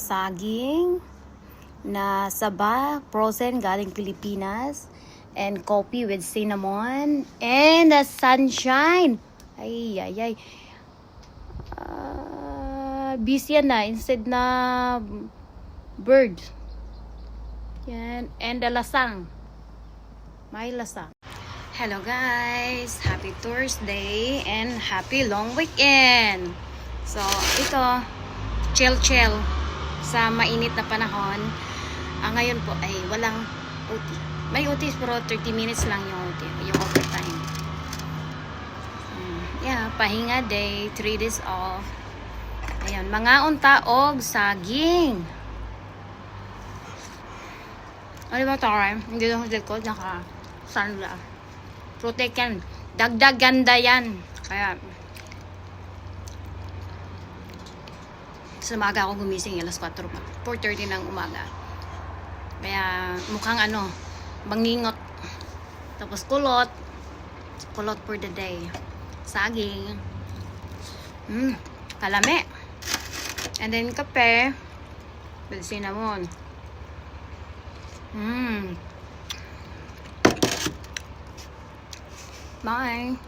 saging na saba, frozen, galing Pilipinas. And coffee with cinnamon. And the sunshine. Ay, ay, ay. Bees yan na. Instead na bird. Yan. And the lasang. May lasang. Hello guys. Happy Thursday. And happy long weekend. So, ito. Chill-chill. Sa mainit na panahon. Ngayon po ay walang OT. May OT pero 30 minutes lang yung OT. Yung overtime. Yeah, pahinga day. 3 days off. Ayan, mga untaog saging. Ano ba ito? Hindi lang sa likod. Naka-sunla. Protect yan. Dagdag ganda yan. Kaya, sa umaga ako gumising. Alas 4 pa. 4:30 ng umaga. Kaya, mukhang bangingot. Tapos kulot. Kulot for the day. Saging. Kalame. And then kape. With cinnamon. Bye.